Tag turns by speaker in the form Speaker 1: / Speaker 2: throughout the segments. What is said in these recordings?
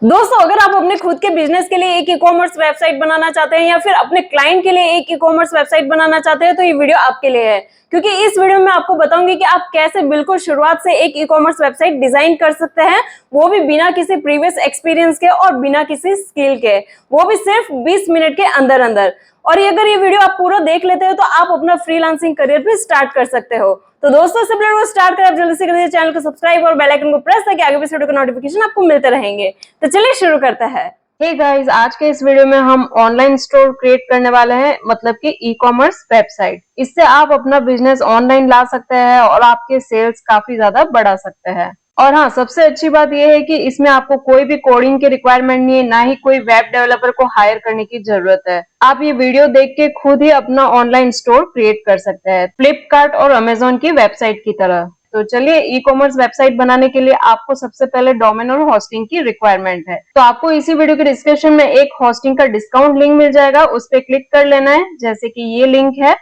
Speaker 1: दोस्तों, अगर आप अपने खुद के बिजनेस के लिए एक ई कॉमर्स वेबसाइट बनाना चाहते हैं या फिर अपने क्लाइंट के लिए एक ई कॉमर्स वेबसाइट बनाना चाहते हैं तो ये वीडियो आपके लिए है, क्योंकि इस वीडियो में आपको बताऊंगी कि आप कैसे बिल्कुल शुरुआत से एक ई कॉमर्स वेबसाइट डिजाइन कर सकते हैं, वो भी बिना किसी प्रीवियस एक्सपीरियंस के और बिना किसी स्किल के, वो भी सिर्फ 20 मिनट के अंदर अंदर। और अगर ये वीडियो आप पूरा देख लेते हो तो आप अपना फ्रीलांसिंग करियर भी स्टार्ट कर सकते हो। तो दोस्तों, इससे पहले स्टार्ट करें, आप जल्दी से करिए चैनल को सब्सक्राइब और बेल आइकन को प्रेस ताकि आगे भी वीडियो का नोटिफिकेशन आपको मिलते रहेंगे। तो चलिए शुरू करते हैं।
Speaker 2: हे गाइस, आज के इस वीडियो में हम ऑनलाइन स्टोर क्रिएट करने वाले हैं, मतलब कि ई कॉमर्स वेबसाइट। इससे आप अपना बिजनेस ऑनलाइन ला सकते हैं और आपके सेल्स काफी ज्यादा बढ़ा सकते हैं। और हाँ, सबसे अच्छी बात यह है कि इसमें आपको कोई भी कोडिंग की रिक्वायरमेंट नहीं है, ना ही कोई वेब डेवलपर को हायर करने की जरूरत है। आप ये वीडियो देख के खुद ही अपना ऑनलाइन स्टोर क्रिएट कर सकते हैं, फ्लिपकार्ट और अमेजोन की वेबसाइट की तरह। तो चलिए, ई कॉमर्स वेबसाइट बनाने के लिए आपको सबसे पहले डोमेन और होस्टिंग की रिक्वायरमेंट है। तो आपको इसी वीडियो के डिस्क्रिप्शन में एक होस्टिंग का डिस्काउंट लिंक मिल जाएगा, उस पर क्लिक कर लेना है। जैसे कि ये लिंक है,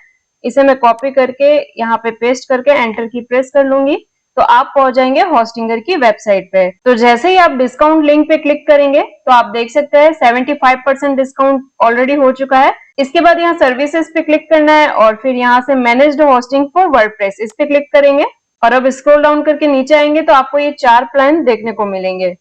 Speaker 2: इसे मैं कॉपी करके यहाँ पे पेस्ट करके एंटर की प्रेस कर लूंगी, तो आप पहुंच जाएंगे होस्टिंगर की वेबसाइट पे। तो जैसे ही आप डिस्काउंट लिंक पे क्लिक करेंगे तो आप देख सकते हैं 75% डिस्काउंट ऑलरेडी हो चुका है। इसके बाद यहाँ सर्विसेज पे क्लिक करना है और फिर यहाँ से मैनेज्ड होस्टिंग फॉर वर्डप्रेस, इस पे क्लिक करेंगे। और अब स्क्रॉल डाउन करके नीचे आएंगे तो आपको ये 4 प्लान देखने को मिलेंगे।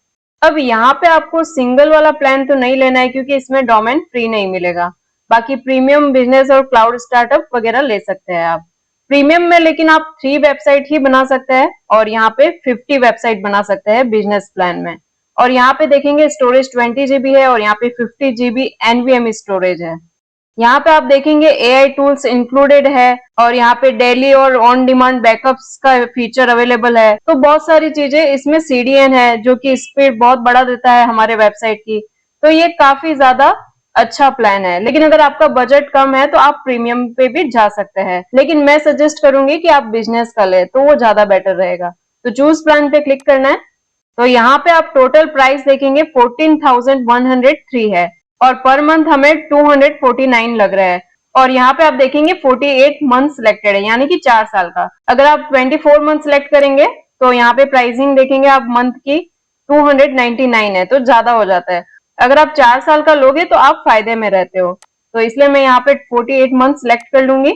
Speaker 2: अब यहाँ पे आपको सिंगल वाला प्लान तो नहीं लेना है, क्योंकि इसमें डोमेन फ्री नहीं मिलेगा। बाकी प्रीमियम, बिजनेस और क्लाउड स्टार्टअप वगैरह ले सकते हैं आप प्रीमियम में। लेकिन आप 3 वेबसाइट ही बना सकते हैं और यहाँ पे 50 वेबसाइट बना सकते हैं बिजनेस प्लान में। और यहाँ पे देखेंगे स्टोरेज 20 GB है और यहाँ पे 50 GB NVMe स्टोरेज है। यहाँ पे आप देखेंगे AI टूल्स इंक्लूडेड है और यहाँ पे डेली और ऑन डिमांड बैकअप्स का फीचर अवेलेबल है। तो बहुत सारी चीजें इसमें CDN है, जो कि स्पीड बहुत बढ़ा देता है हमारे वेबसाइट की। तो ये काफी ज्यादा अच्छा प्लान है। लेकिन अगर आपका बजट कम है तो आप प्रीमियम पे भी जा सकते हैं, लेकिन मैं सजेस्ट करूंगी कि आप बिजनेस का ले, तो वो ज्यादा बेटर रहेगा। तो चूज प्लान पे क्लिक करना है। तो यहाँ पे आप टोटल प्राइस देखेंगे 14,103 है और पर मंथ हमें 249 लग रहा है। और यहाँ पे आप देखेंगे 48 मंथ सिलेक्टेड है, यानी कि 4 साल का। अगर आप 24 मंथ सिलेक्ट करेंगे तो यहाँ पे प्राइसिंग देखेंगे आप मंथ की 299 है, तो ज्यादा हो जाता है। अगर आप 4 साल का लोगे तो आप फायदे में रहते हो, तो इसलिए मैं यहाँ पे 48 मंथ सिलेक्ट कर लूंगी।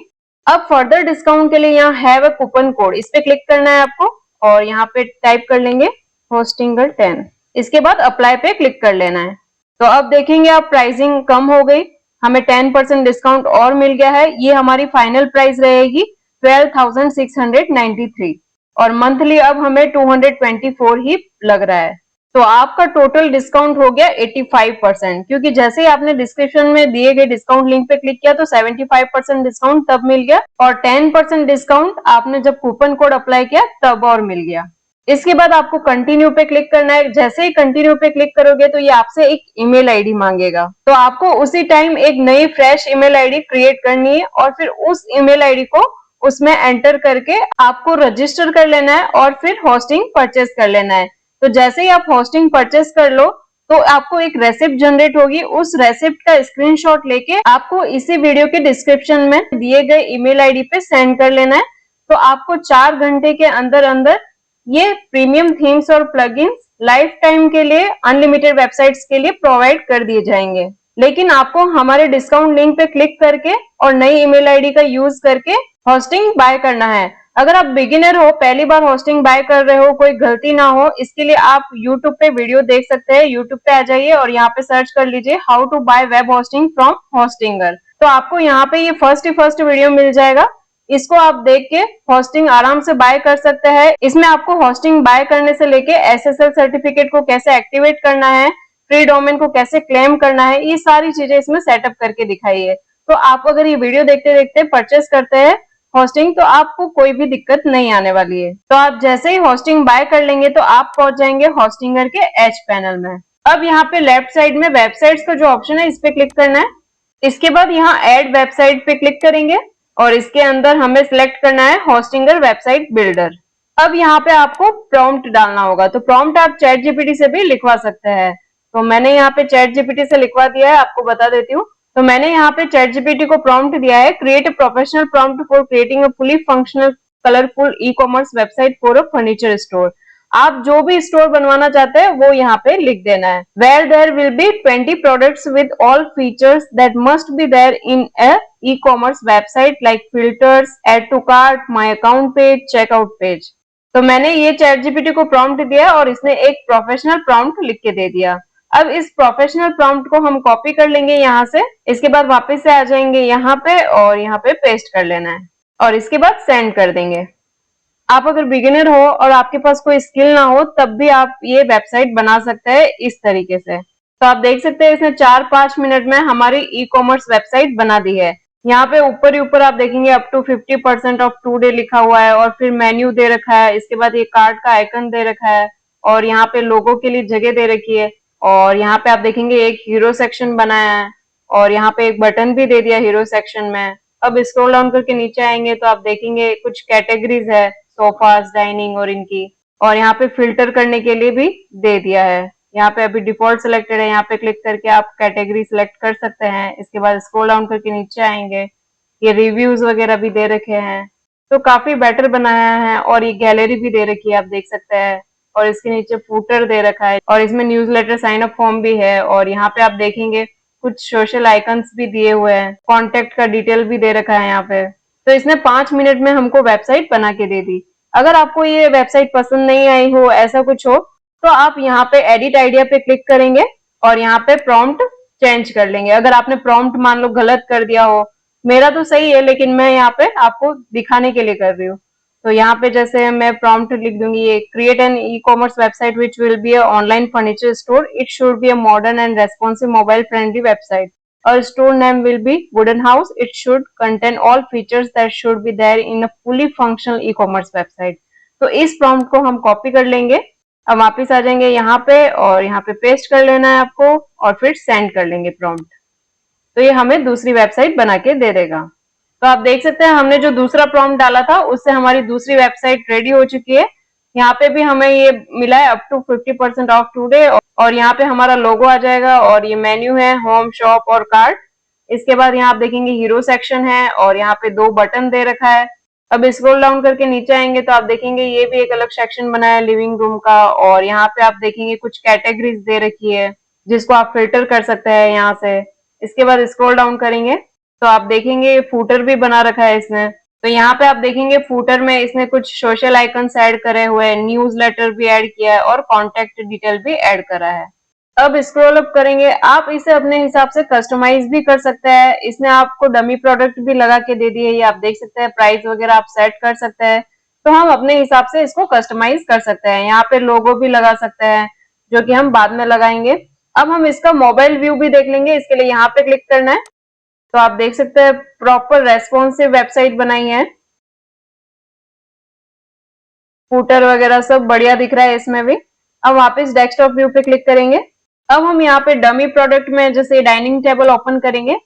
Speaker 2: अब फर्दर डिस्काउंट के लिए यहाँ हैव अ कूपन कोड, इस पे क्लिक करना है आपको और यहाँ पे टाइप कर लेंगे होस्टिंगर 10। इसके बाद अप्लाई पे क्लिक कर लेना है। तो अब देखेंगे आप प्राइसिंग कम हो गई, हमें 10% डिस्काउंट और मिल गया है। ये हमारी फाइनल प्राइस रहेगी 12,693 और मंथली अब हमें 224 ही लग रहा है। तो आपका टोटल डिस्काउंट हो गया 85%, क्योंकि जैसे ही आपने डिस्क्रिप्शन में दिए गए डिस्काउंट लिंक पे क्लिक किया तो 75% डिस्काउंट तब मिल गया और 10% डिस्काउंट आपने जब कूपन कोड अप्लाई किया तब और मिल गया। इसके बाद आपको कंटिन्यू पे क्लिक करना है। जैसे ही कंटिन्यू पे क्लिक करोगे तो ये आपसे एक ईमेल आईडी मांगेगा, तो आपको उसी टाइम एक नई फ्रेश ईमेल आईडी क्रिएट करनी है और फिर उस ईमेल आईडी को उसमें एंटर करके आपको रजिस्टर कर लेना है और फिर होस्टिंग परचेस कर लेना है। तो जैसे ही आप होस्टिंग परचेस कर लो तो आपको एक रेसिप्ट जनरेट होगी, उस रेसिप्ट का स्क्रीनशॉट लेके आपको इसी वीडियो के डिस्क्रिप्शन में दिए गए ईमेल आईडी पे सेंड कर लेना है। तो आपको 4 घंटे के अंदर अंदर ये प्रीमियम थीम्स और प्लगइन्स लाइफ टाइम के लिए अनलिमिटेड वेबसाइट्स के लिए प्रोवाइड कर दिए जाएंगे। लेकिन आपको हमारे डिस्काउंट लिंक पे क्लिक करके और नई ईमेल आईडी का यूज करके होस्टिंग बाय करना है। अगर आप बिगिनर हो, पहली बार होस्टिंग बाय कर रहे हो, कोई गलती ना हो, इसके लिए आप YouTube पे वीडियो देख सकते हैं। YouTube पे आ जाइए और यहाँ पे सर्च कर लीजिए how to buy web hosting from Hostinger. तो आपको यहाँ पे ये फर्स्ट वीडियो मिल जाएगा। इसको आप देख के होस्टिंग आराम से बाय कर सकते हैं। इसमें आपको होस्टिंग बाय करने से लेके SSL सर्टिफिकेट को कैसे एक्टिवेट करना है, फ्री डोमेन को कैसे क्लेम करना है, ये सारी चीजें इसमें सेटअप करके दिखाई है। तो आप अगर ये वीडियो देखते देखते परचेस करते हैं होस्टिंग तो आपको कोई भी दिक्कत नहीं आने वाली है। तो आप जैसे ही होस्टिंग बाय कर लेंगे तो आप पहुंच जाएंगे होस्टिंगर के एज पैनल में। अब यहाँ पे लेफ्ट साइड में वेबसाइट्स का जो ऑप्शन है इस पे क्लिक करना है। इसके बाद यहाँ ऐड वेबसाइट पे क्लिक करेंगे और इसके अंदर हमें सिलेक्ट करना है होस्टिंगर वेबसाइट बिल्डर। अब यहाँ पे आपको प्रॉम्प्ट डालना होगा, तो प्रॉम्प्ट आप चैट जीपीटी से भी लिखवा सकते हैं। तो मैंने यहाँ पे चैट जीपीटी से लिखवा दिया है, आपको बता देती हूँ। तो मैंने यहाँ पे चैट जीपीटी को प्रॉम्प्ट दिया है, create a professional prompt for creating a fully functional colourful E commerce website for a furniture store. आप जो भी स्टोर बनवाना चाहते हैं वो यहाँ पे लिख देना है। Where there will be 20 products with all features that must be there in a e commerce website like filters, add to cart, my account page, checkout page. तो मैंने ये चैट जीपीटी को प्रॉम्प्ट दिया और इसने एक प्रोफेशनल प्रॉम्प्ट लिख के दे दिया। अब इस प्रोफेशनल प्रॉम्प्ट को हम कॉपी कर लेंगे यहाँ से, इसके बाद वापस से आ जाएंगे यहाँ पे और यहाँ पे पेस्ट कर लेना है और इसके बाद सेंड कर देंगे। आप अगर बिगिनर हो और आपके पास कोई स्किल ना हो तब भी आप ये वेबसाइट बना सकते हैं इस तरीके से। तो आप देख सकते हैं इसने 4-5 मिनट में हमारी ई कॉमर्स वेबसाइट बना दी है। यहाँ पे ऊपर ही ऊपर आप देखेंगे अप टू 50% ऑफ टुडे लिखा हुआ है और फिर मेन्यू दे रखा है, इसके बाद ये कार्ड का आइकन दे रखा है और यहाँ पे लोगो के लिए जगह दे रखी है और यहाँ पे आप देखेंगे एक हीरो सेक्शन बनाया है और यहाँ पे एक बटन भी दे दिया हीरो सेक्शन में। अब स्क्रॉल डाउन करके नीचे आएंगे तो आप देखेंगे कुछ कैटेगरीज है, सोफास, डाइनिंग और इनकी, और यहाँ पे फिल्टर करने के लिए भी दे दिया है। यहाँ पे अभी डिफॉल्ट सिलेक्टेड है, यहाँ पे क्लिक करके आप कैटेगरी सिलेक्ट कर सकते हैं। इसके बाद स्क्रॉल डाउन करके नीचे आएंगे, ये रिव्यूज वगैरह भी दे रखे हैं, तो काफी बेटर बनाया है और ये गैलरी भी दे रखी है आप देख सकते हैं और इसके नीचे फूटर दे रखा है और इसमें न्यूज़लेटर साइन अप फॉर्म भी है और यहाँ पे आप देखेंगे कुछ सोशल आइकन्स भी दिए हुए हैं, कॉन्टेक्ट का डिटेल भी दे रखा है यहाँ पे। तो इसने 5 मिनट में हमको वेबसाइट बना के दे दी। अगर आपको ये वेबसाइट पसंद नहीं आई हो, ऐसा कुछ हो, तो आप यहाँ पे एडिट आइडिया पे क्लिक करेंगे और यहाँ पे प्रॉम्प्ट चेंज कर लेंगे। अगर आपने प्रॉम्प्ट मान लो गलत कर दिया हो, मेरा तो सही है लेकिन मैं यहाँ पे आपको दिखाने के लिए कर रही हूँ। तो यहाँ पे जैसे मैं प्रॉम्प्ट लिख दूंगी, ये create an e commerce website which will be a online furniture store, it should be a modern and responsive mobile friendly website. Our store name will be Wooden House. It should contain all features that should be there in a fully functional e-commerce website. तो इस prompt को हम copy कर लेंगे। अब वापस आ जाएंगे यहाँ पे और यहाँ पे पेस्ट कर लेना है आपको और फिर सेंड कर लेंगे प्रॉम्प्ट। तो ये हमें दूसरी वेबसाइट बना के दे देगा। तो आप देख सकते हैं हमने जो दूसरा प्रॉम्प्ट डाला था उससे हमारी दूसरी वेबसाइट रेडी हो चुकी है। यहाँ पे भी हमें ये मिला है अप टू 50% ऑफ टुडे और यहाँ पे हमारा लोगो आ जाएगा और ये मेन्यू है, होम, शॉप और कार्ट। इसके बाद यहाँ आप देखेंगे हीरो सेक्शन है और यहाँ पे 2 बटन दे रखा है। अब स्क्रॉल डाउन करके नीचे आएंगे तो आप देखेंगे ये भी एक अलग सेक्शन बना है लिविंग रूम का और यहाँ पे आप देखेंगे कुछ कैटेगरीज दे रखी है जिसको आप फिल्टर कर सकते हैं यहाँ से। इसके बाद स्क्रॉल डाउन करेंगे तो आप देखेंगे फूटर भी बना रखा है इसने। तो यहाँ पे आप देखेंगे फूटर में इसने कुछ सोशल आइकन्स ऐड करे हुए हैं, न्यूज़लेटर भी ऐड किया है और कॉन्टेक्ट डिटेल भी ऐड करा है। अब स्क्रॉल अप करेंगे, आप इसे अपने हिसाब से कस्टमाइज भी कर सकते हैं। इसने आपको डमी प्रोडक्ट भी लगा के दे दिए, ये आप देख सकते हैं, प्राइस वगैरह आप सेट कर सकते हैं। तो हम अपने हिसाब से इसको कस्टमाइज कर सकते हैं। यहाँ पे लोगो भी लगा सकते हैं जो कि हम बाद में लगाएंगे। अब हम इसका मोबाइल व्यू भी देख लेंगे, इसके लिए यहाँ पे क्लिक करना है। तो आप देख सकते हैं प्रॉपर रेस्पॉन्सिव वेबसाइट बनाई है, फूटर वगैरह सब बढ़िया दिख रहा है इसमें भी। अब वापस डेस्कटॉप व्यू पे क्लिक करेंगे। अब हम यहाँ पे डमी प्रोडक्ट में जैसे डाइनिंग टेबल ओपन करेंगे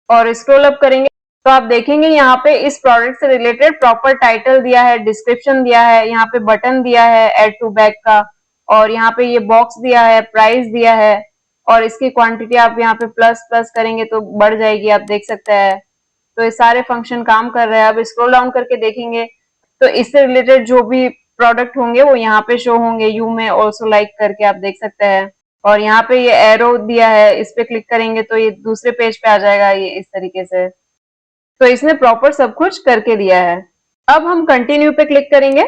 Speaker 2: और स्क्रॉल अप करेंगे तो आप देखेंगे यहाँ पे इस प्रोडक्ट से रिलेटेड प्रॉपर टाइटल दिया है, डिस्क्रिप्शन दिया है, यहाँ पे बटन दिया है एड टू बैग का और यहाँ पे ये बॉक्स दिया है, प्राइस दिया है और इसकी क्वांटिटी आप यहाँ पे प्लस प्लस करेंगे तो बढ़ जाएगी, आप देख सकते हैं। तो ये सारे फंक्शन काम कर रहे हैं। अब स्क्रॉल डाउन करके देखेंगे तो इससे रिलेटेड जो भी प्रोडक्ट होंगे वो यहाँ पे शो होंगे, यू में ऑल्सो लाइक करके आप देख सकते हैं। और यहाँ पे ये एरो दिया है, इस पे क्लिक करेंगे तो ये दूसरे पेज पे आ जाएगा ये इस तरीके से। तो इसने प्रॉपर सब कुछ करके दिया है। अब हम कंटिन्यू पे क्लिक करेंगे।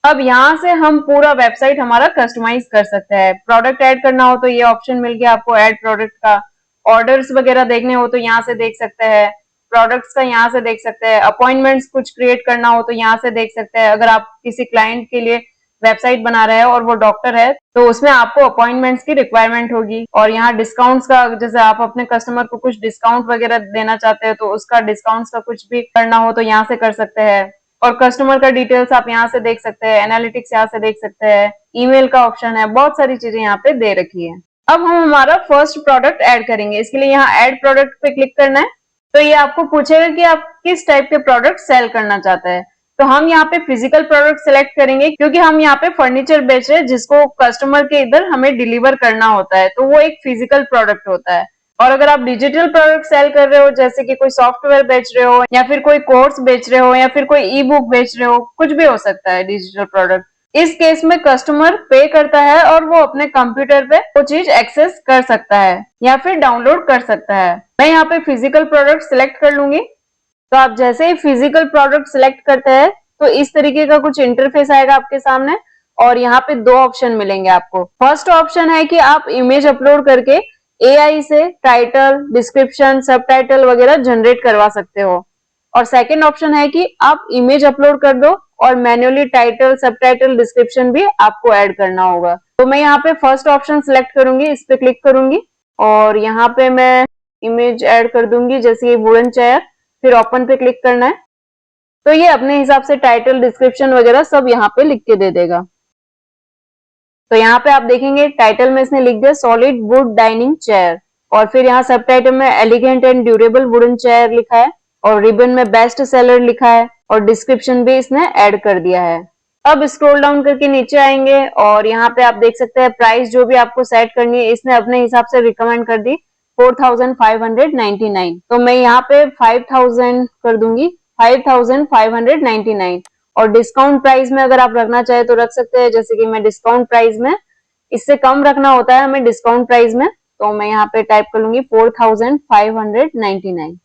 Speaker 2: अब यहाँ से हम पूरा वेबसाइट हमारा कस्टमाइज कर सकते हैं। प्रोडक्ट ऐड करना हो तो ये ऑप्शन मिल गया आपको ऐड प्रोडक्ट का। ऑर्डर्स वगैरह देखने हो तो यहाँ से देख सकते हैं, प्रोडक्ट्स का यहाँ से देख सकते हैं, अपॉइंटमेंट्स कुछ क्रिएट करना हो तो यहाँ से देख सकते हैं। अगर आप किसी क्लाइंट के लिए वेबसाइट बना रहे हैं और वो डॉक्टर है तो उसमें आपको अपॉइंटमेंट्स की रिक्वायरमेंट होगी और यहाँ डिस्काउंट्स का, जैसे आप अपने कस्टमर को कुछ डिस्काउंट वगैरह देना चाहते हैं तो उसका डिस्काउंट्स का कुछ भी करना हो तो यहाँ से कर सकते हैं। और कस्टमर का डिटेल्स आप यहाँ से देख सकते हैं, एनालिटिक्स यहाँ से देख सकते हैं, ईमेल का ऑप्शन है, बहुत सारी चीजें यहाँ पे दे रखी है। अब हम हमारा फर्स्ट प्रोडक्ट ऐड करेंगे, इसके लिए यहाँ ऐड प्रोडक्ट पे क्लिक करना है। तो ये आपको पूछेगा कि आप किस टाइप के प्रोडक्ट सेल करना चाहते हैं। तो हम यहाँ पे फिजिकल प्रोडक्ट सेलेक्ट करेंगे क्योंकि हम यहाँ पे फर्नीचर बेच रहे हैं जिसको कस्टमर के इधर हमें डिलीवर करना होता है, तो वो एक फिजिकल प्रोडक्ट होता है। और अगर आप डिजिटल प्रोडक्ट सेल कर रहे हो जैसे कि कोई सॉफ्टवेयर बेच रहे हो या फिर कोई कोर्स बेच रहे हो या फिर कोई ई बुक बेच रहे हो, कुछ भी हो सकता है डिजिटल प्रोडक्ट, इस केस में कस्टमर पे करता है और वो अपने कंप्यूटर पे वो चीज एक्सेस कर सकता है या फिर डाउनलोड कर सकता है। मैं यहाँ पे फिजिकल प्रोडक्ट सिलेक्ट कर लूंगी। तो आप जैसे ही फिजिकल प्रोडक्ट सिलेक्ट करते हैं तो इस तरीके का कुछ इंटरफेस आएगा आपके सामने और यहाँ पे दो ऑप्शन मिलेंगे आपको। फर्स्ट ऑप्शन है कि आप इमेज अपलोड करके एआई से टाइटल, डिस्क्रिप्शन, सबटाइटल वगैरह जनरेट करवा सकते हो। और सेकंड ऑप्शन है कि आप इमेज अपलोड कर दो और मैन्युअली टाइटल, सबटाइटल, डिस्क्रिप्शन भी आपको ऐड करना होगा। तो मैं यहाँ पे फर्स्ट ऑप्शन सिलेक्ट करूंगी, इस पे क्लिक करूंगी और यहाँ पे मैं इमेज ऐड कर दूंगी जैसे कि वुडन चेयर, फिर ओपन पे क्लिक करना है। तो ये अपने हिसाब से टाइटल, डिस्क्रिप्शन वगैरह सब यहाँ पे लिख के दे देगा। तो यहाँ पे आप देखेंगे टाइटल में इसने लिख दिया सॉलिड वुड डाइनिंग चेयर और फिर यहाँ सब टाइटल में elegant and durable wooden chair लिखा है और रिबन में बेस्ट सेलर लिखा है और डिस्क्रिप्शन भी इसने ऐड कर दिया है। अब स्क्रॉल डाउन करके नीचे आएंगे और यहाँ पे आप देख सकते हैं प्राइस जो भी आपको सेट करनी है इसने अपने हिसाब से रिकमेंड कर दी 4599। तो मैं यहाँ पे 5000 कर दूंगी, 5599। और डिस्काउंट प्राइस में अगर आप रखना चाहे तो रख सकते हैं, जैसे कि मैं डिस्काउंट प्राइस में इससे कम रखना होता है हमें डिस्काउंट प्राइस में, तो मैं यहाँ पे टाइप कर लूंगी 4599।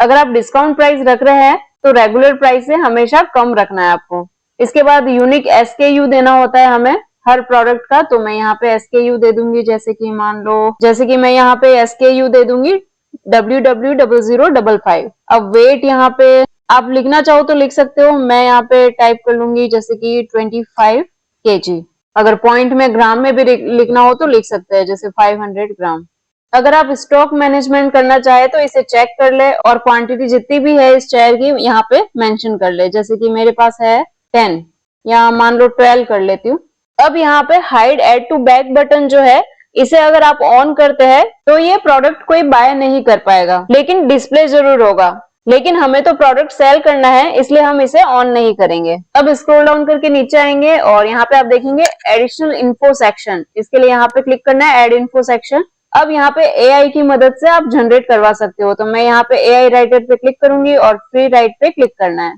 Speaker 2: अगर आप डिस्काउंट प्राइस रख रहे हैं तो रेगुलर प्राइस से हमेशा कम रखना है आपको। इसके बाद यूनिक SKU देना होता है हमें हर प्रोडक्ट का, तो मैं यहाँ पे SKU दे दूंगी जैसे कि मान लो, जैसे कि मैं यहाँ पे SKU दे दूंगी WW0055। अब वेट यहाँ पे आप लिखना चाहो तो लिख सकते हो, मैं यहाँ पे टाइप कर लूंगी जैसे कि 25 kg। अगर पॉइंट में ग्राम में भी लिखना हो तो लिख सकते हैं जैसे 500 ग्राम। अगर आप स्टॉक मैनेजमेंट करना चाहे तो इसे चेक कर ले और क्वांटिटी जितनी भी है इस चेयर की यहाँ पे मेंशन कर ले, जैसे कि मेरे पास है 10 या मान लो 12 कर लेती हूँ। अब यहाँ पे hide add to back button जो है इसे अगर आप ऑन करते हैं तो ये प्रोडक्ट कोई बाय नहीं कर पाएगा, लेकिन डिस्प्ले जरूर होगा। लेकिन हमें तो प्रोडक्ट सेल करना है इसलिए हम इसे ऑन नहीं करेंगे। अब स्क्रॉल डाउन करके नीचे आएंगे और यहाँ पे आप देखेंगे एडिशनल इन्फो सेक्शन, इसके लिए यहाँ पे क्लिक करना है ऐड इन्फो सेक्शन। अब यहाँ पे AI की मदद से आप जनरेट करवा सकते हो, तो मैं यहाँ पे AI राइटर पे क्लिक करूंगी और फ्री राइट पे क्लिक करना है।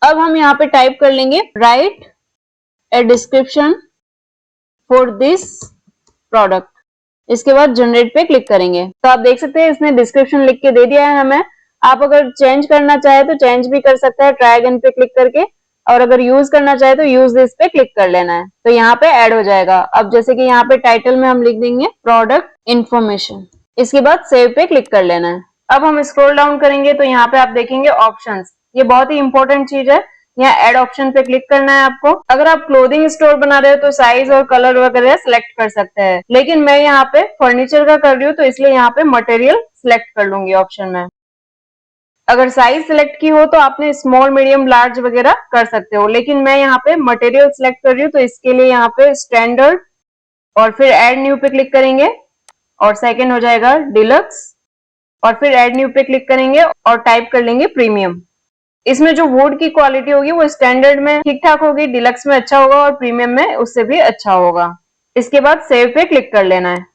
Speaker 2: अब हम यहाँ पे टाइप कर लेंगे right a description for this product, इसके बाद जनरेट पे क्लिक करेंगे। तो आप देख सकते हैं इसने डिस्क्रिप्शन लिख के दे दिया है हमें। आप अगर चेंज करना चाहे तो चेंज भी कर सकते हैं ट्राई अगेन पे क्लिक करके, और अगर यूज करना चाहे तो यूज दिस पे क्लिक कर लेना है, तो यहाँ पे ऐड हो जाएगा। अब जैसे कि यहाँ पे टाइटल में हम लिख देंगे प्रोडक्ट इंफॉर्मेशन, इसके बाद सेव पे क्लिक कर लेना है। अब हम स्क्रॉल डाउन करेंगे तो यहाँ पे आप देखेंगे ऑप्शंस, ये बहुत ही इंपॉर्टेंट चीज है। यहाँ ऐड ऑप्शन पे क्लिक करना है आपको। अगर आप क्लोथिंग स्टोर बना रहे हो तो साइज और कलर वगैरह सिलेक्ट कर सकते हैं, लेकिन मैं यहाँ पे फर्नीचर का कर रही हूँ तो इसलिए यहाँ पे मटेरियल सिलेक्ट कर लूंगी ऑप्शन में। अगर साइज सिलेक्ट की हो तो आपने स्मॉल, मीडियम, लार्ज वगैरह कर सकते हो, लेकिन मैं यहाँ पे मटेरियल सिलेक्ट कर रही हूँ तो इसके लिए यहाँ पे स्टैंडर्ड और फिर ऐड न्यू पे क्लिक करेंगे और सेकंड हो जाएगा डिलक्स और फिर ऐड न्यू पे क्लिक करेंगे और टाइप कर लेंगे प्रीमियम। इसमें जो वुड की क्वालिटी होगी वो स्टैंडर्ड में ठीक ठाक होगी, डिलक्स में अच्छा होगा और प्रीमियम में उससे भी अच्छा होगा। इसके बाद सेव पे क्लिक कर लेना है।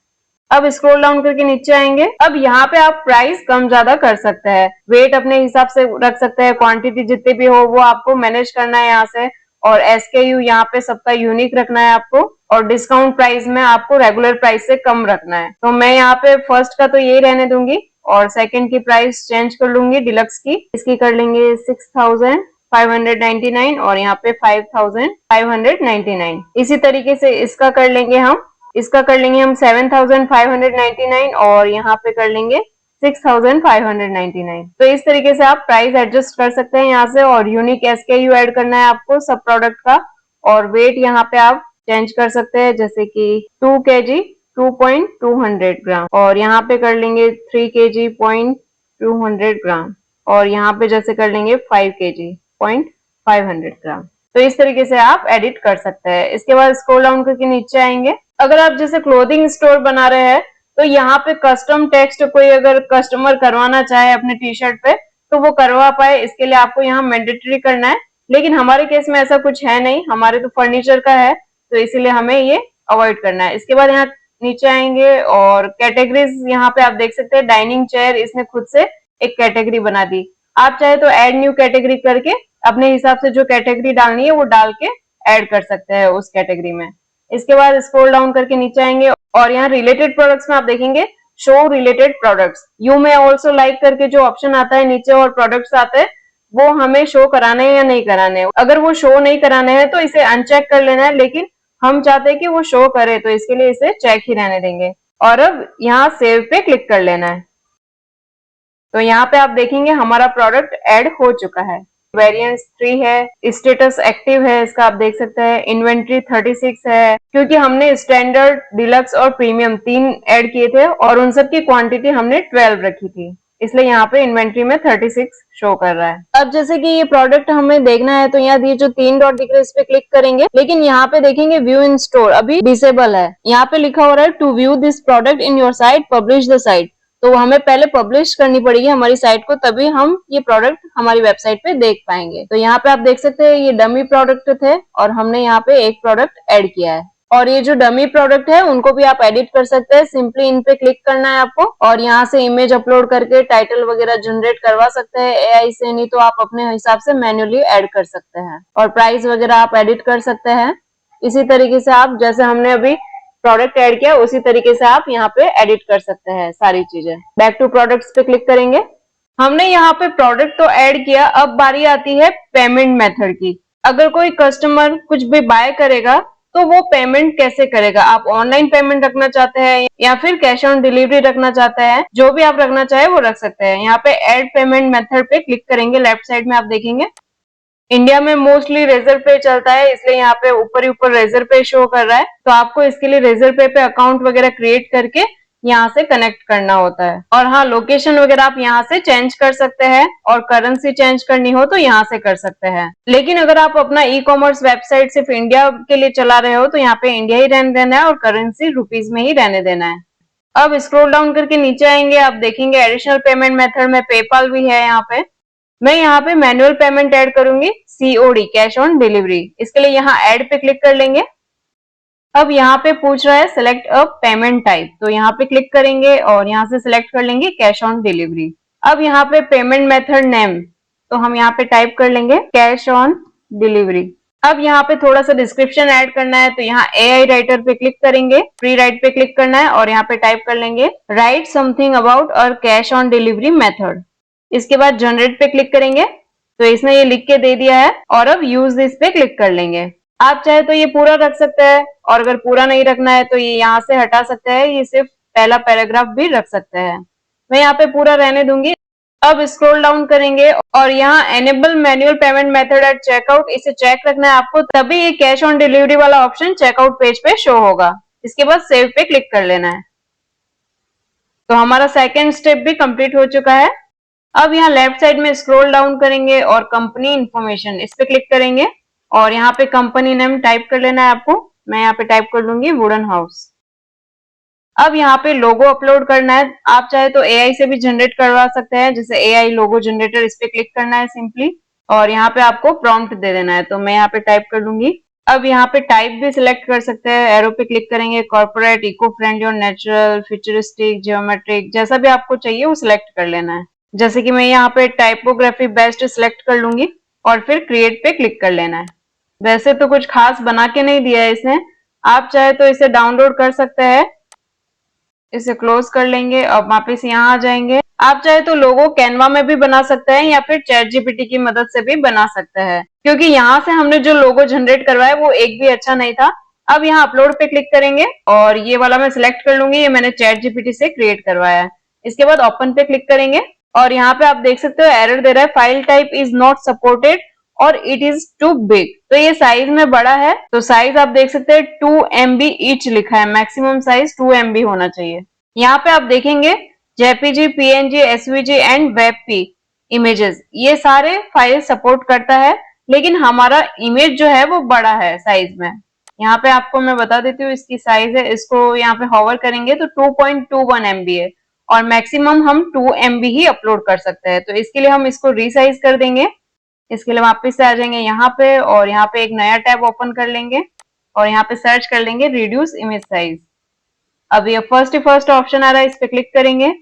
Speaker 2: अब स्क्रॉल डाउन करके नीचे आएंगे। अब यहाँ पे आप प्राइस कम ज्यादा कर सकते हैं, वेट अपने हिसाब से रख सकते हैं, क्वांटिटी जितनी भी हो वो आपको मैनेज करना है यहाँ से, और SKU यहाँ पे सबका यूनिक रखना है आपको, और डिस्काउंट प्राइस में आपको रेगुलर प्राइस से कम रखना है। तो मैं यहाँ पे फर्स्ट का तो यही रहने दूंगी और सेकंड की प्राइस चेंज कर लूंगी डिलक्स की, इसकी कर लेंगे 6599 और यहाँ पे 5599। इसी तरीके से इसका कर लेंगे हम 7599 और यहाँ पे कर लेंगे 6599। तो इस तरीके से आप प्राइस एडजस्ट कर सकते हैं यहाँ से, और यूनिक SKU ऐड करना है आपको सब प्रोडक्ट का, और वेट यहाँ पे आप चेंज कर सकते हैं जैसे कि 2 kg 2.200 ग्राम, और यहाँ पे कर लेंगे 3 kg 0.200 ग्राम, और यहाँ पे जैसे कर लेंगे 5 kg 0.500 ग्राम। तो इस तरीके से आप एडिट कर सकते हैं। इसके बाद स्क्रॉल डाउन करके नीचे आएंगे। अगर आप जैसे क्लोथिंग स्टोर बना रहे हैं तो यहाँ पे कस्टम टेक्स्ट कोई अगर कस्टमर करवाना चाहे अपने टी-शर्ट पे तो वो करवा पाए, इसके लिए आपको यहाँ मैंडेटरी करना है, लेकिन हमारे केस में ऐसा कुछ है नहीं, हमारे तो फर्नीचर का है तो इसीलिए हमें ये अवॉइड करना है। इसके बाद यहाँ नीचे आएंगे और कैटेगरीज यहाँ पे आप देख सकते हैं डाइनिंग चेयर इसने खुद से एक कैटेगरी बना दी। आप चाहे तो ऐड न्यू कैटेगरी करके अपने हिसाब से जो कैटेगरी डालनी है वो डाल के ऐड कर सकते हैं उस कैटेगरी में। इसके बाद स्क्रॉल डाउन करके नीचे आएंगे और यहाँ रिलेटेड प्रोडक्ट्स में आप देखेंगे show related products, you may also like करके जो ऑप्शन आता है नीचे और प्रोडक्ट्स आते हैं, वो हमें शो कराने हैं या नहीं कराने हैं। अगर वो शो नहीं कराने हैं तो इसे अनचेक कर लेना है, लेकिन हम चाहते हैं कि वो शो करे तो इसके लिए इसे चेक ही रहने देंगे। और अब यहाँ सेव पे क्लिक कर लेना है। तो यहाँ पे आप देखेंगे हमारा प्रोडक्ट ऐड हो चुका है। वेरिएंस 3 है, स्टेटस एक्टिव है, इसका आप देख सकते हैं। इन्वेंट्री 36 है, क्योंकि हमने स्टैंडर्ड, डिलक्स और प्रीमियम 3 ऐड किए थे और उन सब की क्वांटिटी हमने 12 रखी थी, इसलिए यहाँ पे इन्वेंट्री में 36 शो कर रहा है। अब जैसे कि ये प्रोडक्ट हमें देखना है तो यहाँ ये जो 3 डॉट दिख रहे हैं इस पे क्लिक करेंगे, लेकिन यहाँ पे देखेंगे व्यू इन स्टोर अभी डिसेबल है। यहाँ पे लिखा हो रहा है to view this product in your site publish the site, तो हमें पहले पब्लिश करनी पड़ेगी हमारी साइट को, तभी हम ये प्रोडक्ट हमारी वेबसाइट पे देख पाएंगे। तो यहाँ पे आप देख सकते हैं ये डमी प्रोडक्ट थे और हमने यहाँ पे एक प्रोडक्ट ऐड किया है। और ये जो डमी प्रोडक्ट है उनको भी आप एडिट कर सकते हैं। सिंपली इन पे क्लिक करना है आपको और यहाँ से इमेज अपलोड करके टाइटल वगैरह जनरेट करवा सकते हैं एआई से, नहीं तो आप अपने हिसाब से मैन्युअली ऐड कर सकते हैं। और प्राइस वगैरह आप एडिट कर सकते हैं इसी तरीके से, आप जैसे हमने अभी प्रोडक्ट ऐड किया उसी तरीके से आप यहाँ पे एडिट कर सकते हैं सारी चीजें। बैक टू प्रोडक्ट्स पे क्लिक करेंगे। हमने यहाँ पे प्रोडक्ट तो ऐड किया, अब बारी आती है पेमेंट मेथड की। अगर कोई कस्टमर कुछ भी बाय करेगा तो वो पेमेंट कैसे करेगा? आप ऑनलाइन पेमेंट रखना चाहते हैं या फिर कैश ऑन डिलीवरी रखना चाहते हैं, जो भी आप रखना चाहे वो रख सकते हैं। यहाँ पे ऐड पेमेंट मेथड पे क्लिक करेंगे। लेफ्ट साइड में आप देखेंगे इंडिया में मोस्टली रेजर पे चलता है, इसलिए यहाँ पे ऊपर ही ऊपर रेजर पे शो कर रहा है। तो आपको इसके लिए रेजर पे अकाउंट वगैरह क्रिएट करके यहाँ से कनेक्ट करना होता है। और हाँ, लोकेशन वगैरह आप यहाँ से चेंज कर सकते हैं और करेंसी चेंज करनी हो तो यहाँ से कर सकते हैं। लेकिन अगर आप अपना ई कॉमर्स वेबसाइट सिर्फ इंडिया के लिए चला रहे हो तो यहाँ पे इंडिया ही रहने देना है और करेंसी रुपीज में ही रहने देना है। अब स्क्रॉल डाउन करके नीचे आएंगे, आप देखेंगे एडिशनल पेमेंट मेथड में पेपाल भी है। यहाँ पे मैं यहाँ पे मैनुअल पेमेंट ऐड करूंगी, सीओडी कैश ऑन डिलीवरी। इसके लिए यहाँ ऐड पे क्लिक कर लेंगे। अब यहाँ पे पूछ रहा है सिलेक्ट अ पेमेंट टाइप, तो यहाँ पे क्लिक करेंगे और यहाँ से सिलेक्ट कर लेंगे कैश ऑन डिलीवरी। अब यहाँ पे पेमेंट मेथड नेम, तो हम यहाँ पे टाइप कर लेंगे कैश ऑन डिलीवरी। अब यहाँ पे थोड़ा सा डिस्क्रिप्शन ऐड करना है, तो यहाँ एआई राइटर पे क्लिक करेंगे, फ्री राइट पे क्लिक करना है और यहाँ पे टाइप कर लेंगे राइट समथिंग अबाउट और कैश ऑन डिलीवरी मेथड। इसके बाद जनरेट पे क्लिक करेंगे, तो इसने ये लिख के दे दिया है। और अब यूज दिस पे क्लिक कर लेंगे। आप चाहे तो ये पूरा रख सकते हैं और अगर पूरा नहीं रखना है तो ये यहाँ से हटा सकते हैं, ये सिर्फ पहला पैराग्राफ भी रख सकते हैं। मैं यहाँ पे पूरा रहने दूंगी। अब स्क्रॉल डाउन करेंगे और यहाँ enable manual payment method at checkout, इसे चेक रखना है आपको, तभी ये कैश ऑन डिलीवरी वाला ऑप्शन चेकआउट पेज पे शो होगा। इसके बाद सेव पे क्लिक कर लेना है। तो हमारा सेकेंड स्टेप भी कंप्लीट हो चुका है। अब यहाँ लेफ्ट साइड में स्क्रॉल डाउन करेंगे और कंपनी इंफॉर्मेशन, इस पे क्लिक करेंगे और यहाँ पे कंपनी नेम टाइप कर लेना है आपको। मैं यहाँ पे टाइप कर लूंगी वुडन हाउस। अब यहाँ पे लोगो अपलोड करना है। आप चाहे तो एआई से भी जनरेट करवा सकते हैं, जैसे एआई लोगो जनरेटर, इस पे क्लिक करना है सिंपली और यहाँ पे आपको प्रॉम्प्ट दे देना है। तो मैं यहाँ पे टाइप कर लूंगी। अब यहाँ पे टाइप भी सिलेक्ट कर सकते हैं, एरो पे क्लिक करेंगे, कॉर्पोरेट, इको फ्रेंडली और नेचुरल, फ्यूचरिस्टिक, जियोमेट्रिक, जैसा भी आपको चाहिए वो सिलेक्ट कर लेना है। जैसे कि मैं यहाँ पे टाइपोग्राफी बेस्ट सिलेक्ट कर लूंगी और फिर क्रिएट पे क्लिक कर लेना है। वैसे तो कुछ खास बना के नहीं दिया है इसने, आप चाहे तो इसे डाउनलोड कर सकते हैं। इसे क्लोज कर लेंगे और वापस यहाँ आ जाएंगे। आप चाहे तो लोगो कैनवा में भी बना सकते हैं या फिर चैट जीपीटी की मदद से भी बना सकते हैं, क्योंकि यहाँ से हमने जो लोगो जनरेट करवाया वो एक भी अच्छा नहीं था। अब यहाँ अपलोड पे क्लिक करेंगे और ये वाला मैं सिलेक्ट कर लूंगी, ये मैंने चैट जीपीटी से क्रिएट करवाया है। इसके बाद ओपन पे क्लिक करेंगे और यहाँ पे आप देख सकते हो एरर दे रहा है, file type is not supported और इट इज टू बिग। तो ये साइज में बड़ा है, तो साइज आप देख सकते हैं 2 MB ईच लिखा है, मैक्सिमम साइज 2 MB होना चाहिए। यहाँ पे आप देखेंगे JPG, PNG, SVG and WebP images, ये सारे फाइल सपोर्ट करता है, लेकिन हमारा इमेज जो है वो बड़ा है साइज में। यहाँ पे आपको मैं बता देती हूँ इसकी साइज है, इसको यहाँ पे हॉवर करेंगे तो 2.21 MB है और मैक्सिमम हम 2 MB ही अपलोड कर सकते हैं। तो इसके लिए हम इसको रीसाइज कर देंगे। इसके लिए वापस से आ जाएंगे यहाँ पे और यहाँ पे एक नया टैब ओपन कर लेंगे और यहाँ पे सर्च कर लेंगे रिड्यूस इमेज साइज। अब ये फर्स्ट ऑप्शन आ रहा है, इस पे क्लिक करेंगे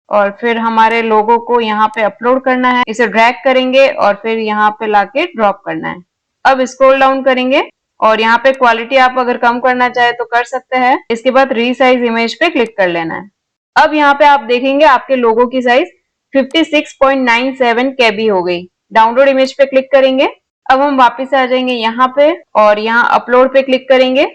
Speaker 2: और फिर हमारे लोगो को यहाँ पे अपलोड करना है। इसे ड्रैग करेंगे और फिर यहाँ पे लाके ड्रॉप करना है। अब स्क्रॉल डाउन करेंगे और यहाँ पे क्वालिटी आप अगर कम करना चाहे तो कर सकते हैं। इसके बाद रीसाइज इमेज पे क्लिक कर लेना है। अब यहाँ पे आप देखेंगे आपके लोगो की साइज 56.97 KB हो गई। डाउनलोड इमेज पे क्लिक करेंगे। अब हम वापस आ जाएंगे यहाँ पे और यहाँ अपलोड पे क्लिक करेंगे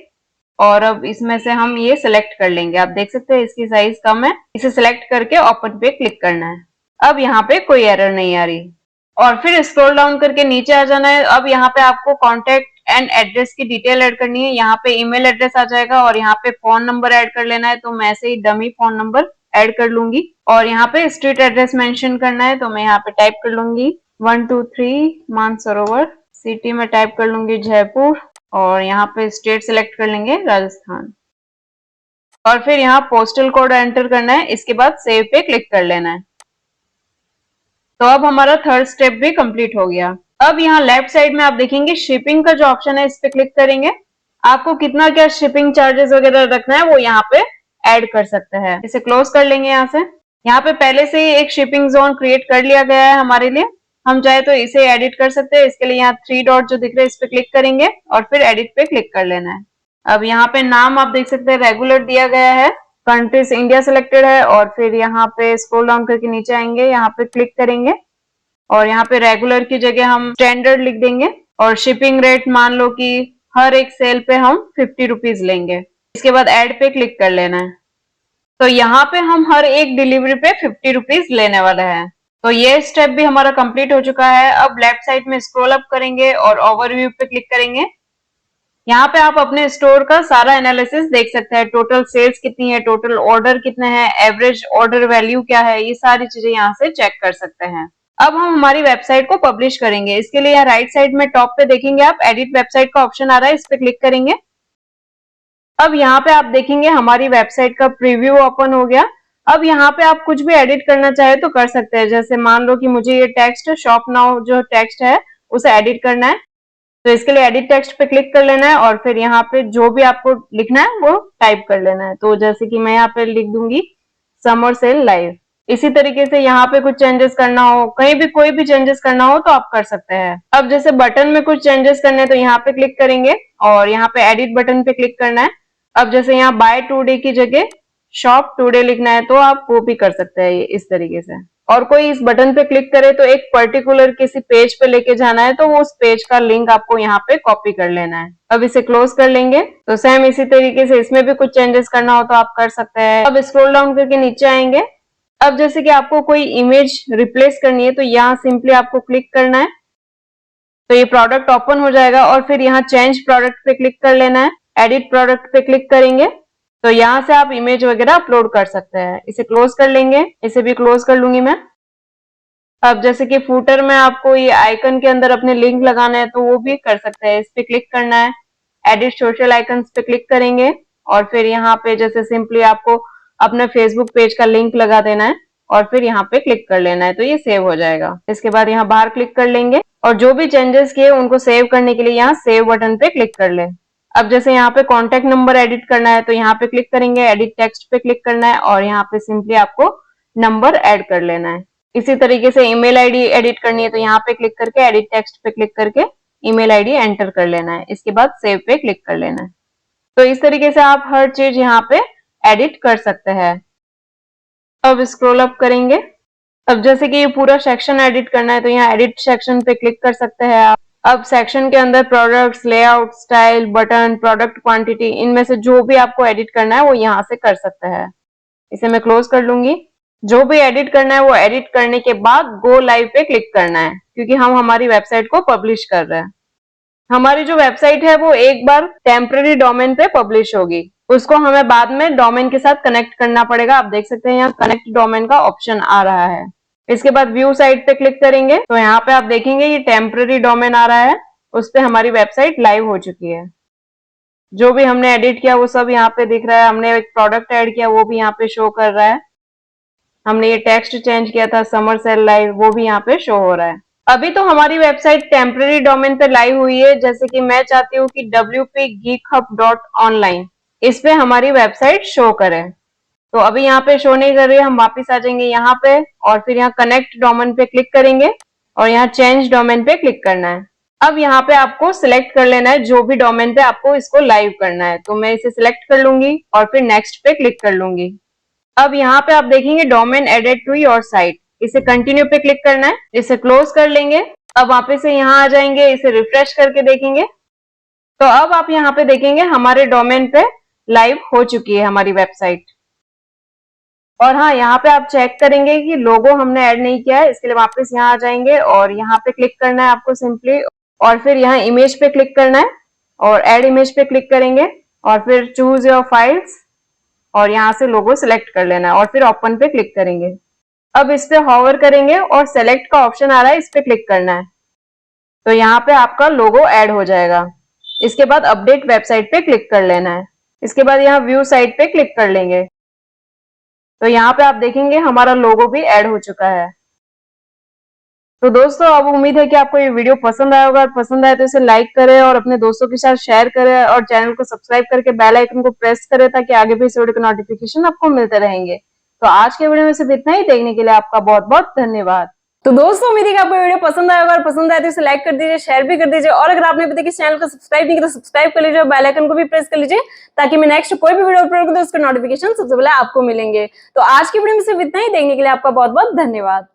Speaker 2: और अब इसमें से हम ये सिलेक्ट कर लेंगे। आप देख सकते हैं इसकी साइज कम है। इसे सिलेक्ट करके ओपन पे क्लिक करना है। अब यहाँ पे कोई एरर नहीं आ रही और फिर स्क्रॉल डाउन करके नीचे आ जाना है। अब यहाँ पे आपको कॉन्टेक्ट एंड एड्रेस की डिटेल ऐड करनी है। यहाँ पे ईमेल एड्रेस आ जाएगा और यहाँ पे फोन नंबर ऐड कर लेना है। तो मैं ऐसे ही डमी फोन नंबर ऐड कर लूंगी और यहाँ पे स्ट्रीट एड्रेस मेंशन करना है। तो मैं यहाँ पे टाइप कर लूंगी 123 मानसरोवर, सिटी में टाइप कर लूंगी जयपुर और यहाँ पे स्टेट सिलेक्ट कर लेंगे राजस्थान और फिर यहाँ पोस्टल कोड एंटर करना है। इसके बाद सेव पे क्लिक कर लेना है। तो अब हमारा थर्ड स्टेप भी कंप्लीट हो गया। अब यहाँ लेफ्ट साइड में आप देखेंगे शिपिंग का जो ऑप्शन है इस पे क्लिक करेंगे। आपको कितना क्या शिपिंग चार्जेस वगैरह रखना है वो यहाँ पे ऐड कर सकते हैं। इसे क्लोज कर लेंगे। यहाँ से यहाँ पे पहले से ही एक शिपिंग जोन क्रिएट कर लिया गया है हमारे लिए। हम चाहे तो इसे एडिट कर सकते हैं। इसके लिए यहाँ 3 डॉट जो दिख रहे हैं इस पे क्लिक करेंगे और फिर एडिट पे क्लिक कर लेना है। अब यहाँ पे नाम आप देख सकते हैं रेगुलर दिया गया है। कंट्रीज इंडिया सिलेक्टेड है और फिर यहाँ पे स्क्रॉल डाउन करके नीचे आएंगे, यहाँ पे क्लिक करेंगे और यहाँ पे रेगुलर की जगह हम स्टैंडर्ड लिख देंगे और शिपिंग रेट मान लो कि हर एक सेल पे हम 50 रुपीज लेंगे। इसके बाद ऐड पे क्लिक कर लेना है। तो यहाँ पे हम हर एक डिलीवरी पे 50 रुपीज लेने वाले हैं। तो ये स्टेप भी हमारा कंप्लीट हो चुका है। अब लेफ्ट साइड में स्क्रॉल अप करेंगे और ओवरव्यू पे क्लिक करेंगे। यहाँ पे आप अपने स्टोर का सारा एनालिसिस देख सकते हैं। टोटल सेल्स कितनी है, टोटल ऑर्डर कितने हैं, एवरेज ऑर्डर वैल्यू क्या है, ये सारी चीजें यहाँ से चेक कर सकते हैं। अब हम हमारी वेबसाइट को पब्लिश करेंगे। इसके लिए यहाँ राइट साइड में टॉप पे देखेंगे आप एडिट वेबसाइट का ऑप्शन आ रहा है, इस पे क्लिक करेंगे। अब यहाँ पे आप देखेंगे हमारी वेबसाइट का प्रीव्यू ओपन हो गया। अब यहाँ पे आप कुछ भी एडिट करना चाहे तो कर सकते हैं। जैसे मान लो कि मुझे ये टेक्स्ट शॉप नाउ जो टेक्स्ट है उसे एडिट करना है। तो इसके लिए एडिट टेक्स्ट पे क्लिक कर लेना है और फिर यहाँ पे जो भी आपको लिखना है वो टाइप कर लेना है। तो जैसे कि मैं यहाँ पे लिख दूंगी समर सेल लाइव। इसी तरीके से यहाँ पे कुछ चेंजेस करना हो, कहीं भी कोई भी चेंजेस करना हो तो आप कर सकते हैं। अब जैसे बटन में कुछ चेंजेस करने हैं तो यहाँ पे क्लिक करेंगे और यहाँ पे एडिट बटन पे क्लिक करना है। अब जैसे यहाँ बाय टुडे की जगह शॉप टुडे लिखना है तो आप वो भी कर सकते हैं इस तरीके से। और कोई इस बटन पे क्लिक करे तो एक पर्टिकुलर किसी पेज पे लेके जाना है तो वो उस पेज का लिंक आपको यहाँ पे कॉपी कर लेना है। अब इसे क्लोज कर लेंगे। तो सेम इसी तरीके से इसमें भी कुछ चेंजेस करना हो तो आप कर सकते हैं। अब स्क्रॉल डाउन करके नीचे आएंगे। अब जैसे कि आपको कोई इमेज रिप्लेस करनी है तो यहाँ सिंपली आपको क्लिक करना है तो ये प्रोडक्ट ओपन हो जाएगा और फिर यहाँ चेंज प्रोडक्ट पे क्लिक कर लेना है। एडिट प्रोडक्ट पे क्लिक करेंगे तो यहाँ से आप इमेज वगैरह अपलोड कर सकते हैं। इसे क्लोज कर लेंगे। इसे भी क्लोज कर लूंगी मैं। अब जैसे कि फूटर में आपको ये आइकन के अंदर अपने लिंक लगाना है तो वो भी कर सकते हैं। इस पे क्लिक करना है, एडिट सोशल आइकन्स पे क्लिक करेंगे और फिर यहाँ पे जैसे सिंपली आपको अपने फेसबुक पेज का लिंक लगा देना है और फिर यहाँ पे क्लिक कर लेना है तो ये सेव हो जाएगा। इसके बाद यहाँ बाहर क्लिक कर लेंगे और जो भी चेंजेस किए उनको सेव करने के लिए यहाँ सेव बटन पे क्लिक कर ले। अब जैसे यहाँ पे कॉन्टेक्ट नंबर एडिट करना है तो यहाँ पे क्लिक करेंगे, एडिट टेक्स्ट पे क्लिक करना है और यहाँ पे सिंपली आपको नंबर ऐड कर लेना है। इसी तरीके से ईमेल आईडी एडिट करनी है तो यहाँ पे क्लिक करके एडिट टेक्स्ट पे क्लिक करके ईमेल आईडी एंटर कर लेना है। इसके बाद सेव पे क्लिक कर लेना है। तो इस तरीके से आप हर चीज यहाँ पे एडिट कर सकते हैं। अब स्क्रॉल अप करेंगे। अब जैसे कि ये पूरा सेक्शन एडिट करना है तो यहाँ एडिट सेक्शन पे क्लिक कर सकते हैं आप। अब सेक्शन के अंदर products, layout, style, button, product quantity, इनमें से जो भी आपको एडिट करना है वो यहाँ से कर सकते हैं। इसे मैं क्लोज कर लूंगी। जो भी एडिट करना है वो एडिट करने के बाद गो लाइव पे क्लिक करना है क्योंकि हम हमारी वेबसाइट को पब्लिश कर रहे हैं। हमारी जो वेबसाइट है वो एक बार टेम्पररी डोमेन पे पब्लिश होगी, उसको हमें बाद में डोमेन के साथ कनेक्ट करना पड़ेगा। आप देख सकते हैं यहाँ कनेक्ट डोमेन का ऑप्शन आ रहा है। इसके बाद व्यू साइट पे क्लिक करेंगे तो यहाँ पे आप देखेंगे ये टेम्पररी डोमेन आ रहा है, उस पे हमारी वेबसाइट लाइव हो चुकी है। जो भी हमने एडिट किया वो सब यहाँ पे दिख रहा है। हमने एक प्रोडक्ट ऐड किया वो भी यहाँ पे शो कर रहा है। हमने ये टेक्स्ट चेंज किया था समर सेल लाइव, वो भी यहाँ पे शो हो रहा है। अभी तो हमारी वेबसाइट टेम्पररी डोमेन पे लाइव हुई है। जैसे कि मैं चाहती हूँ कि wpgeekhub.online इस पे हमारी वेबसाइट शो करे, तो अभी यहाँ पे शो नहीं कर रही है। हम वापस आ जाएंगे यहाँ पे और फिर यहाँ कनेक्ट डोमेन पे क्लिक करेंगे और यहाँ चेंज डोमेन पे क्लिक करना है। अब यहाँ पे आपको सिलेक्ट कर लेना है जो भी डोमेन पे आपको इसको लाइव करना है। तो मैं इसे सिलेक्ट कर लूंगी और फिर नेक्स्ट पे क्लिक कर लूंगी। अब यहाँ पे आप देखेंगे domain added to your site, इसे कंटिन्यू पे क्लिक करना है, इसे क्लोज कर लेंगे। अब वापस से यहाँ आ जाएंगे, इसे रिफ्रेश करके देखेंगे तो अब आप यहाँ पे देखेंगे हमारे डोमेन पे लाइव हो चुकी है हमारी वेबसाइट। और हाँ, यहाँ पे आप चेक करेंगे कि लोगो हमने ऐड नहीं किया है, इसके लिए वापस यहाँ आ जाएंगे और यहाँ पे क्लिक करना है आपको सिंपली, और फिर यहाँ इमेज पे क्लिक करना है और ऐड इमेज पे क्लिक करेंगे और फिर चूज योर फाइल्स और यहाँ से लोगो सिलेक्ट कर लेना है और फिर ओपन पे क्लिक करेंगे। अब इस पे हॉवर करेंगे और सेलेक्ट का ऑप्शन आ रहा है, इस पे क्लिक करना है तो यहाँ पे आपका लोगो ऐड हो जाएगा। इसके बाद अपडेट वेबसाइट पे क्लिक कर लेना है। इसके बाद यहाँ व्यू साइट पे क्लिक कर लेंगे तो यहाँ पे आप देखेंगे हमारा लोगो भी ऐड हो चुका है। तो दोस्तों, अब उम्मीद है कि आपको ये वीडियो पसंद आया होगा, और पसंद आए तो इसे लाइक करें और अपने दोस्तों के साथ शेयर करें और चैनल को सब्सक्राइब करके बेल आइकन को प्रेस करें ताकि आगे भी इस वीडियो के नोटिफिकेशन आपको मिलते रहेंगे। तो आज के वीडियो में सिर्फ इतना ही। देखने के लिए आपका बहुत बहुत धन्यवाद।
Speaker 1: तो दोस्तों, उम्मीद है कि आपको वीडियो पसंद आएगा, और पसंद आए तो इसे लाइक कर दीजिए, शेयर भी कर दीजिए, और अगर आपने अभी तक इस चैनल को सब्सक्राइब नहीं किया तो सब्सक्राइब कर लीजिए और बेल आइकन को भी प्रेस कर लीजिए ताकि मैं नेक्स्ट कोई भी वीडियो अपलोड करूं तो उसके नोटिफिकेशन सबसे पहले आपको मिलेंगे। तो आज की वीडियो में सिर्फ इतना ही। देखने के लिए आपका बहुत बहुत धन्यवाद।